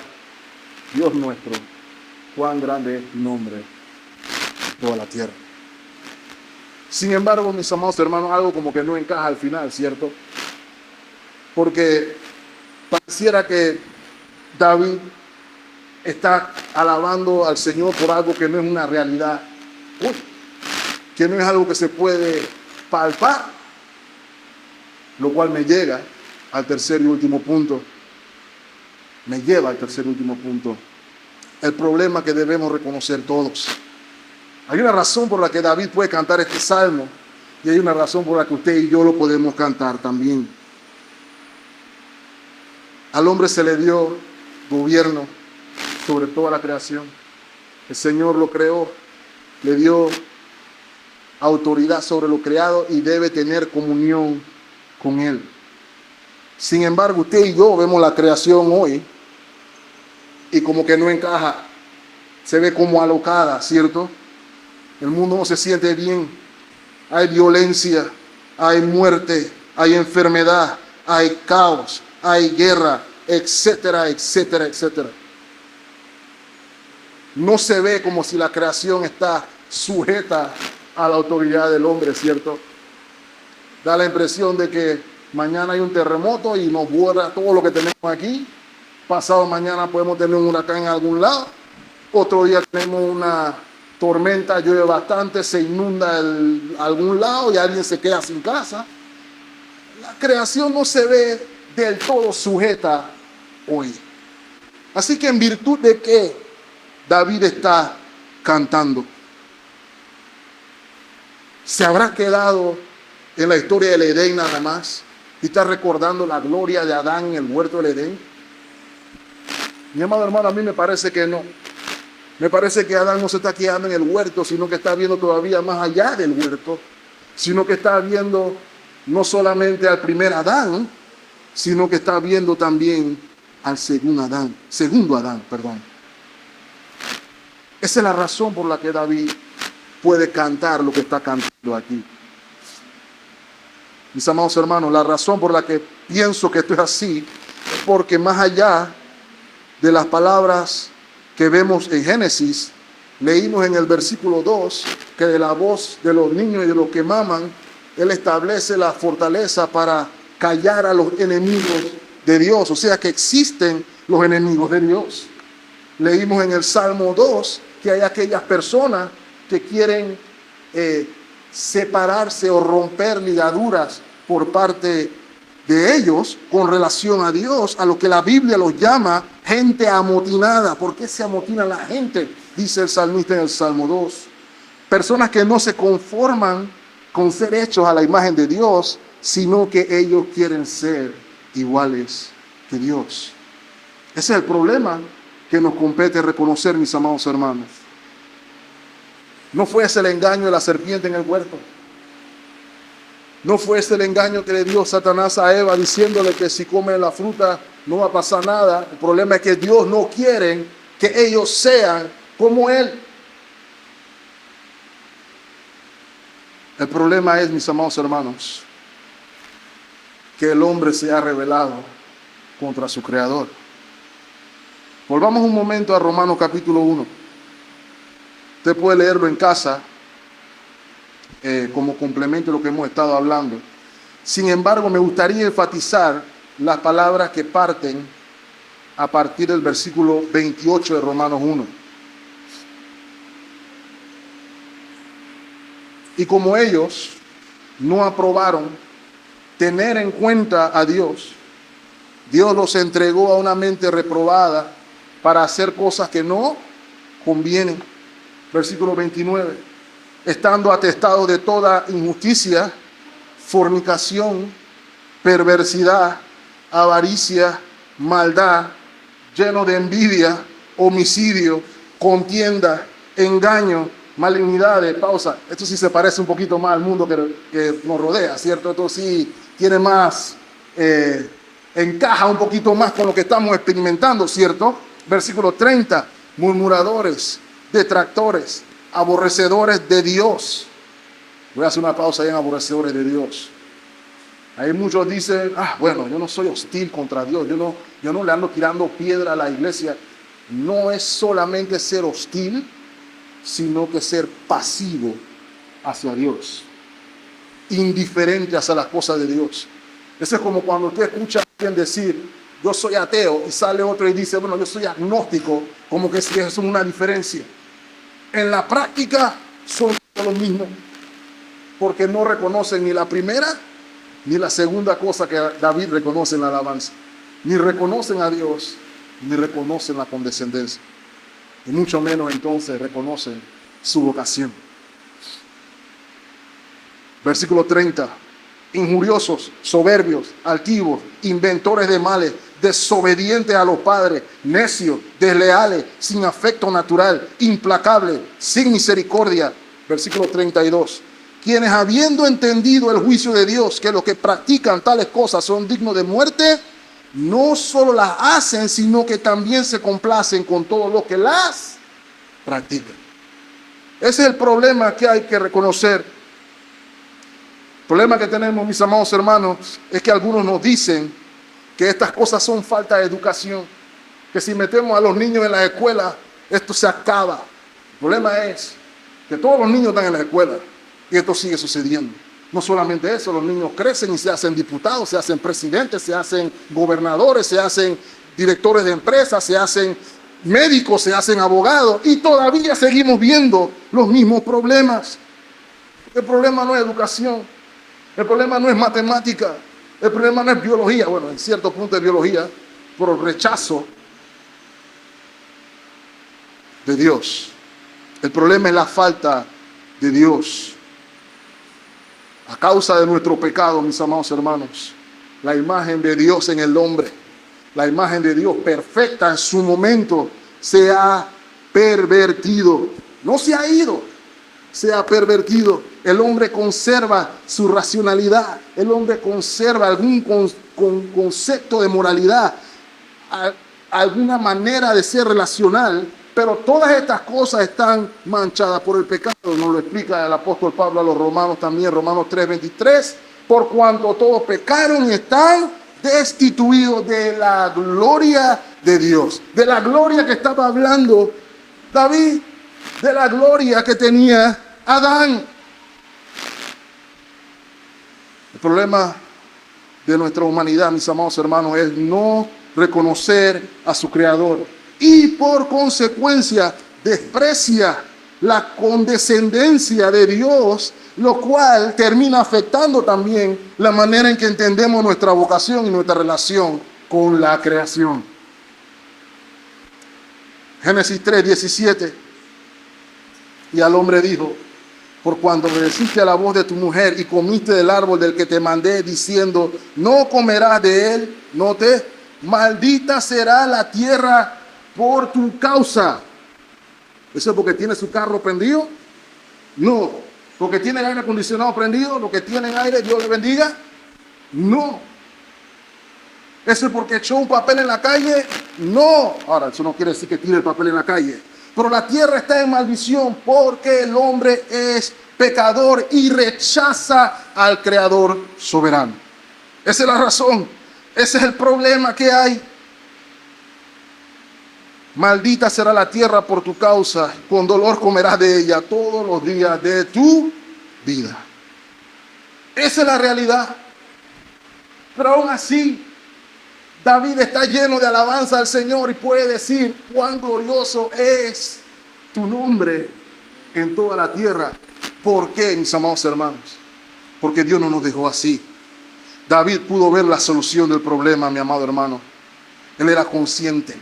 Dios nuestro, cuán grande es tu nombre en toda la tierra. Sin embargo, mis amados hermanos, algo como que no encaja al final, ¿cierto? Porque pareciera que David está alabando al Señor por algo que no es una realidad. Uy, que no es algo que se puede palpar, lo cual me llega al tercer y último punto. Me lleva al tercer y último punto. El problema que debemos reconocer todos. Hay una razón por la que David puede cantar este salmo y hay una razón por la que usted y yo lo podemos cantar también. Al hombre se le dio gobierno sobre toda la creación. El Señor lo creó, le dio autoridad sobre lo creado y debe tener comunión con Él. Sin embargo, usted y yo vemos la creación hoy y como que no encaja, se ve como alocada, ¿cierto? El mundo no se siente bien, hay violencia, hay muerte, hay enfermedad, hay caos, hay guerra, etcétera, etcétera, etcétera. No se ve como si la creación está sujeta a la autoridad del hombre, ¿cierto? Da la impresión de que mañana hay un terremoto y nos borra todo lo que tenemos aquí. Pasado mañana podemos tener un huracán en algún lado. Otro día tenemos una tormenta, llueve bastante, se inunda algún lado y alguien se queda sin casa. La creación no se ve del todo sujeta hoy. Así que en virtud de que David está cantando, ¿se habrá quedado en la historia del Edén nada más y está recordando la gloria de Adán en el huerto del Edén? Mi amado hermano, a mí me parece que no. Me parece que Adán no se está quedando en el huerto, sino que está viendo todavía más allá del huerto, sino que está viendo no solamente al primer Adán, sino que está viendo también al segundo Adán. Esa es la razón por la que David puede cantar lo que está cantando aquí. Mis amados hermanos, la razón por la que pienso que esto es así es porque más allá de las palabras que vemos en Génesis, leímos en el versículo 2 que de la voz de los niños y de los que maman, Él establece la fortaleza para callar a los enemigos de Dios. O sea que existen los enemigos de Dios. Leímos en el Salmo 2 que hay aquellas personas que quieren separarse o romper ligaduras por parte de ellos con relación a Dios, a lo que la Biblia los llama gente amotinada. ¿Por qué se amotina la gente? Dice el salmista en el Salmo 2. Personas que no se conforman con ser hechos a la imagen de Dios, sino que ellos quieren ser iguales que Dios. Ese es el problema que nos compete reconocer, mis amados hermanos. No fue ese el engaño de la serpiente en el huerto. No fue ese el engaño que le dio Satanás a Eva diciéndole que si comen la fruta no va a pasar nada. El problema es que Dios no quiere que ellos sean como Él. El problema es, mis amados hermanos, que el hombre se ha rebelado contra su Creador. Volvamos un momento a Romanos capítulo 1. Usted puede leerlo en casa como complemento de lo que hemos estado hablando. Sin embargo, me gustaría enfatizar las palabras que parten a partir del versículo 28 de Romanos 1. Y como ellos no aprobaron tener en cuenta a Dios, Dios los entregó a una mente reprobada para hacer cosas que no convienen. Versículo 29. Estando atestados de toda injusticia, fornicación, perversidad, avaricia, maldad, lleno de envidia, homicidio, contienda, engaño, malignidades. Pausa. Esto sí se parece un poquito más al mundo que nos rodea, ¿cierto? Esto sí tiene más, encaja un poquito más con lo que estamos experimentando, ¿cierto? Versículo 30. Murmuradores, detractores, aborrecedores de Dios. Voy a hacer una pausa ahí en aborrecedores de Dios. Ahí muchos dicen, bueno, yo no soy hostil contra Dios, yo no le ando tirando piedra a la iglesia. No es solamente ser hostil, sino que ser pasivo hacia Dios, indiferente hacia las cosas de Dios. Eso es como cuando usted escucha a alguien decir, yo soy ateo, y sale otro y dice, bueno, yo soy agnóstico, como que es una diferencia. En la práctica son lo mismo, porque no reconocen ni la primera ni la segunda cosa que David reconoce en la alabanza. Ni reconocen a Dios, ni reconocen la condescendencia. Y mucho menos entonces reconocen su vocación. Versículo 30. Injuriosos, soberbios, altivos, inventores de males, desobedientes a los padres, necios, desleales, sin afecto natural, implacables, sin misericordia. Versículo 32. Quienes habiendo entendido el juicio de Dios, que los que practican tales cosas son dignos de muerte, no solo las hacen, sino que también se complacen con todos los que las practican. Ese es el problema que hay que reconocer. El problema que tenemos, mis amados hermanos, es que algunos nos dicen que estas cosas son falta de educación, que si metemos a los niños en la escuela, esto se acaba. El problema es que todos los niños están en la escuela y esto sigue sucediendo. No solamente eso, los niños crecen y se hacen diputados, se hacen presidentes, se hacen gobernadores, se hacen directores de empresas, se hacen médicos, se hacen abogados y todavía seguimos viendo los mismos problemas. El problema no es educación, el problema no es matemática, el problema no es biología, bueno, en cierto punto es biología, por el rechazo de Dios. El problema es la falta de Dios. A causa de nuestro pecado, mis amados hermanos, la imagen de Dios en el hombre, la imagen de Dios perfecta en su momento, se ha pervertido. No se ha ido, se ha pervertido. El hombre conserva su racionalidad, el hombre conserva algún concepto de moralidad, alguna manera de ser relacional, pero todas estas cosas están manchadas por el pecado. Nos lo explica el apóstol Pablo a los romanos también, Romanos 3:23, por cuanto todos pecaron y están destituidos de la gloria de Dios. De la gloria que estaba hablando David, de la gloria que tenía Adán. El problema de nuestra humanidad, mis amados hermanos, es no reconocer a su Creador y por consecuencia desprecia la condescendencia de Dios, lo cual termina afectando también la manera en que entendemos nuestra vocación y nuestra relación con la creación. Génesis 3:17. Y al hombre dijo: por cuanto obedeciste a la voz de tu mujer y comiste del árbol del que te mandé, diciendo, no comerás de él, note, maldita será la tierra por tu causa. ¿Eso es porque tiene su carro prendido? No. ¿Porque tiene el aire acondicionado prendido? ¿Lo que tiene aire, Dios le bendiga? No. ¿Eso es porque echó un papel en la calle? No. Ahora, eso no quiere decir que tire el papel en la calle. Pero la tierra está en maldición porque el hombre es pecador y rechaza al Creador soberano. Esa es la razón. Ese es el problema que hay. Maldita será la tierra por tu causa, con dolor comerás de ella todos los días de tu vida. Esa es la realidad. Pero aún así, David está lleno de alabanza al Señor y puede decir cuán glorioso es tu nombre en toda la tierra. ¿Por qué, mis amados hermanos? Porque Dios no nos dejó así. David pudo ver la solución del problema, mi amado hermano. Él era consciente.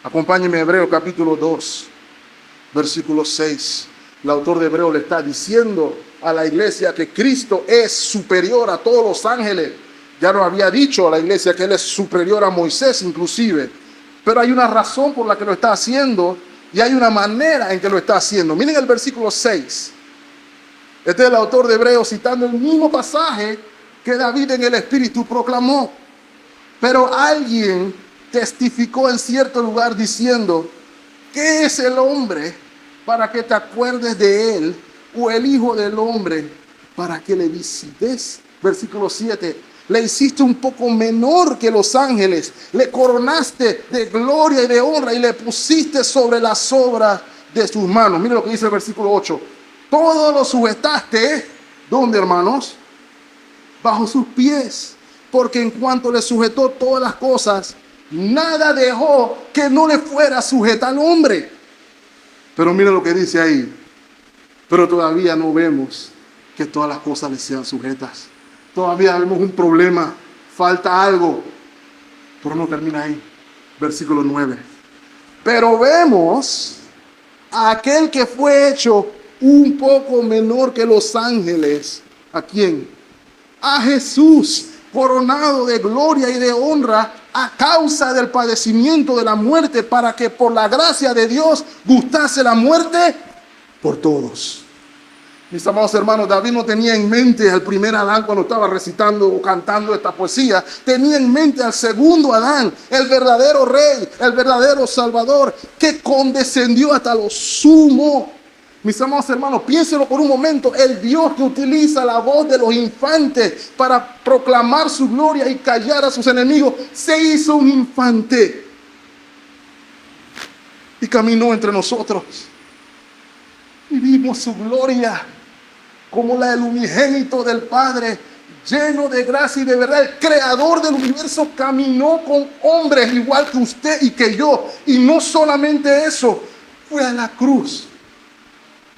Acompáñenme a Hebreos capítulo 2, versículo 6. El autor de Hebreos le está diciendo a la iglesia que Cristo es superior a todos los ángeles. Ya nos había dicho a la iglesia que Él es superior a Moisés inclusive. Pero hay una razón por la que lo está haciendo y hay una manera en que lo está haciendo. Miren el versículo 6. Este es el autor de Hebreos citando el mismo pasaje que David en el Espíritu proclamó. Pero alguien testificó en cierto lugar diciendo, ¿qué es el hombre para que te acuerdes de él? O el hijo del hombre para que le visites. Versículo 7. Le hiciste un poco menor que los ángeles, le coronaste de gloria y de honra y le pusiste sobre las obras de sus manos. Miren lo que dice el versículo 8. Todo lo sujetaste, ¿dónde, hermanos? Bajo sus pies, porque en cuanto le sujetó todas las cosas, nada dejó que no le fuera sujeta al hombre. Pero mira lo que dice ahí. Pero todavía no vemos que todas las cosas le sean sujetas. Todavía vemos un problema, falta algo. Pero no termina ahí. Versículo 9. Pero vemos a aquel que fue hecho un poco menor que los ángeles. ¿A quién? A Jesús, coronado de gloria y de honra a causa del padecimiento de la muerte, para que por la gracia de Dios gustase la muerte por todos. Mis amados hermanos, David no tenía en mente al primer Adán cuando estaba recitando o cantando esta poesía. Tenía en mente al segundo Adán, el verdadero rey, el verdadero salvador, que condescendió hasta lo sumo. Mis amados hermanos, piénsenlo por un momento. El Dios que utiliza la voz de los infantes para proclamar su gloria y callar a sus enemigos, se hizo un infante y caminó entre nosotros. Y vimos su gloria como la del unigénito del Padre, lleno de gracia y de verdad. El creador del universo caminó con hombres igual que usted y que yo. Y no solamente eso, fue a la cruz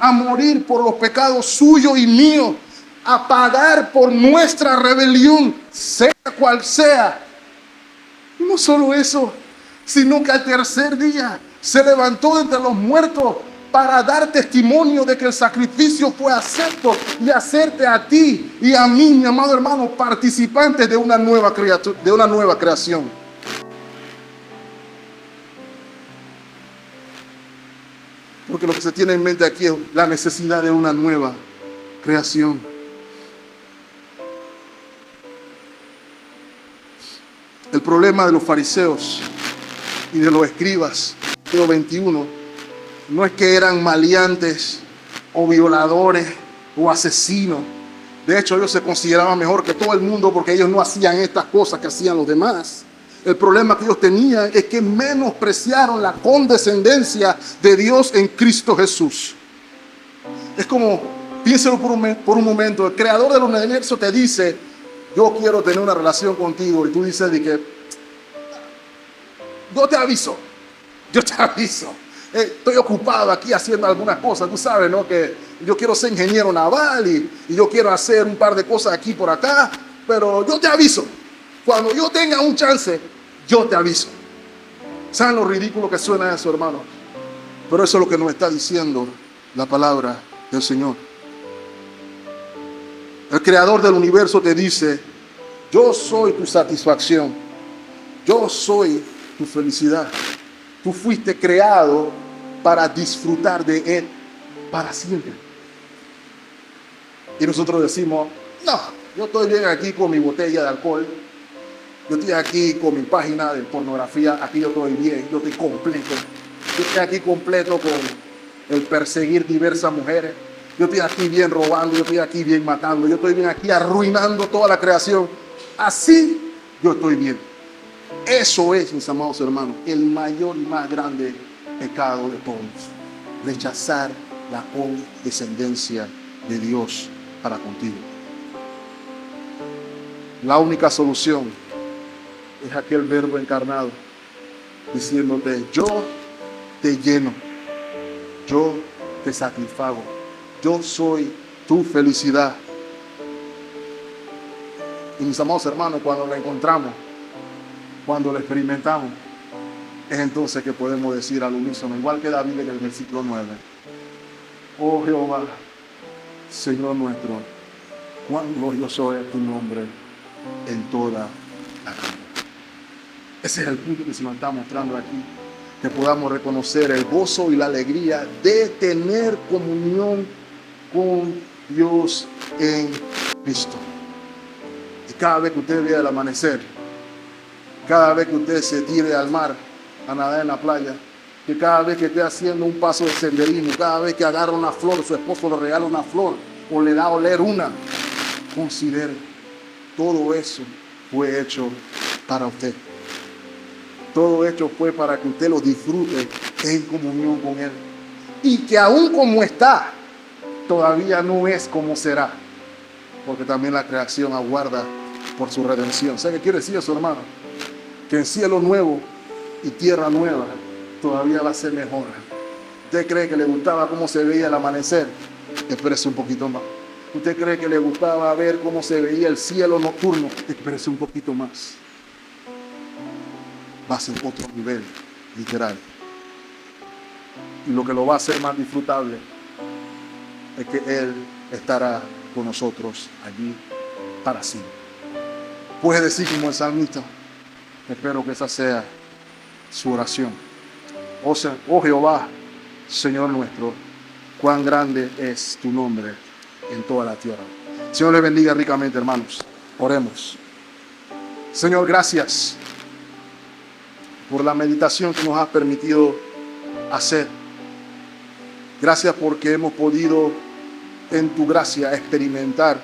a morir por los pecados suyos y míos, a pagar por nuestra rebelión, sea cual sea. Y no solo eso, sino que al tercer día se levantó de entre los muertos para dar testimonio de que el sacrificio fue acepto y hacerte a ti y a mí, mi amado hermano, participantes de una nueva creación. Porque lo que se tiene en mente aquí es la necesidad de una nueva creación. El problema de los fariseos y de los escribas, Mateo 21, no es que eran maleantes o violadores o asesinos. De hecho, ellos se consideraban mejor que todo el mundo porque ellos no hacían estas cosas que hacían los demás. El problema que ellos tenían es que menospreciaron la condescendencia de Dios en Cristo Jesús. Es como, piénselo por un momento, el creador del universo te dice: yo quiero tener una relación contigo, y tú dices de que yo te aviso, estoy ocupado aquí haciendo algunas cosas, tú sabes, ¿no? Que yo quiero ser ingeniero naval y yo quiero hacer un par de cosas aquí por acá, pero yo te aviso. Cuando yo tenga un chance, yo te aviso. ¿Saben lo ridículo que suena eso, hermano? Pero eso es lo que nos está diciendo la palabra del Señor. El creador del universo te dice: yo soy tu satisfacción, yo soy tu felicidad. Tú fuiste creado para disfrutar de Él para siempre. Y nosotros decimos: no, yo estoy bien aquí con mi botella de alcohol, yo estoy aquí con mi página de pornografía, aquí yo estoy bien, yo estoy completo. Yo estoy aquí completo con el perseguir diversas mujeres. Yo estoy aquí bien robando, yo estoy aquí bien matando, yo estoy bien aquí arruinando toda la creación. Así yo estoy bien. Eso es, mis amados hermanos, el mayor y más grande pecado de todos. Rechazar la condescendencia de Dios para contigo. La única solución es aquel verbo encarnado diciéndote: yo te lleno, yo te satisfago, yo soy tu felicidad. Y mis amados hermanos, cuando la encontramos, cuando la experimentamos, es entonces que podemos decir al unísono, igual que David en el versículo 9: oh Jehová, Señor nuestro, cuán glorioso es tu nombre en toda la tierra. Ese es el punto que se nos está mostrando aquí, que podamos reconocer el gozo y la alegría de tener comunión con Dios en Cristo. Y cada vez que usted vea el amanecer, cada vez que usted se tire al mar a nadar en la playa, que cada vez que esté haciendo un paso de senderismo, cada vez que agarra una flor, su esposo le regala una flor o le da a oler una, considere, todo eso fue hecho para usted. Todo hecho fue para que usted lo disfrute en comunión con Él. Y que aún como está, todavía no es como será. Porque también la creación aguarda por su redención. ¿Sabe qué quiere decir eso, hermano? Que en cielo nuevo y tierra nueva todavía va a ser mejor. ¿Usted cree que le gustaba cómo se veía el amanecer Espérese un poquito más. ¿Usted cree que le gustaba ver cómo se veía el cielo nocturno? Espérese un poquito más. Va a ser otro nivel, literal. Y lo que lo va a hacer más disfrutable es que Él estará con nosotros allí para siempre. Puede decir como el salmista, espero que esa sea su oración. Oh Jehová, Señor nuestro, cuán grande es tu nombre en toda la tierra. Señor le bendiga ricamente, hermanos. Oremos. Señor, gracias por la meditación que nos has permitido hacer. Gracias porque hemos podido en tu gracia experimentar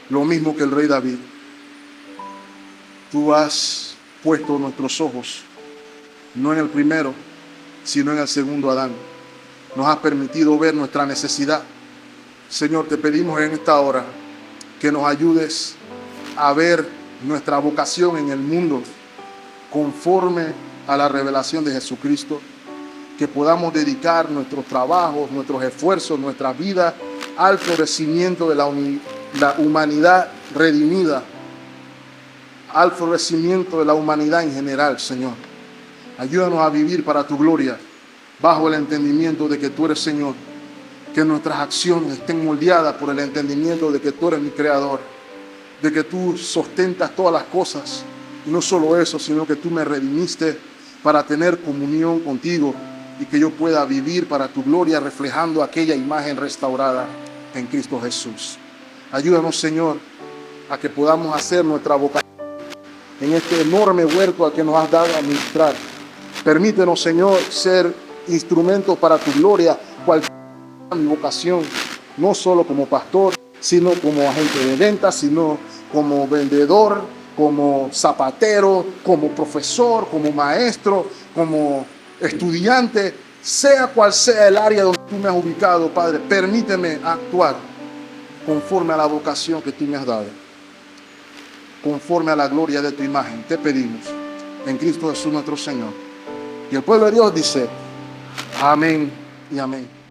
lo mismo que el rey David. Tú has puesto nuestros ojos no en el primero, sino en el segundo Adán. Nos has permitido ver nuestra necesidad. Señor, te pedimos en esta hora que nos ayudes a ver nuestra vocación en el mundo conforme a la revelación de Jesucristo, que podamos dedicar nuestros trabajos, nuestros esfuerzos, nuestra vida al florecimiento de la humanidad redimida, al florecimiento de la humanidad en general, Señor. Ayúdanos a vivir para tu gloria, bajo el entendimiento de que tú eres Señor, que nuestras acciones estén moldeadas por el entendimiento de que tú eres mi creador, de que tú sostentas todas las cosas, y no solo eso, sino que tú me redimiste para tener comunión contigo y que yo pueda vivir para tu gloria reflejando aquella imagen restaurada en Cristo Jesús. Ayúdanos, Señor, a que podamos hacer nuestra vocación en este enorme huerto al que nos has dado a ministrar. Permítenos, Señor, ser instrumentos para tu gloria, cualquier sea mi vocación, no solo como pastor, sino como agente de ventas, sino como vendedor, como zapatero, como profesor, como maestro, como estudiante, sea cual sea el área donde tú me has ubicado, Padre. Permíteme actuar conforme a la vocación que tú me has dado, conforme a la gloria de tu imagen. Te pedimos en Cristo Jesús nuestro Señor. Y el pueblo de Dios dice amén y amén.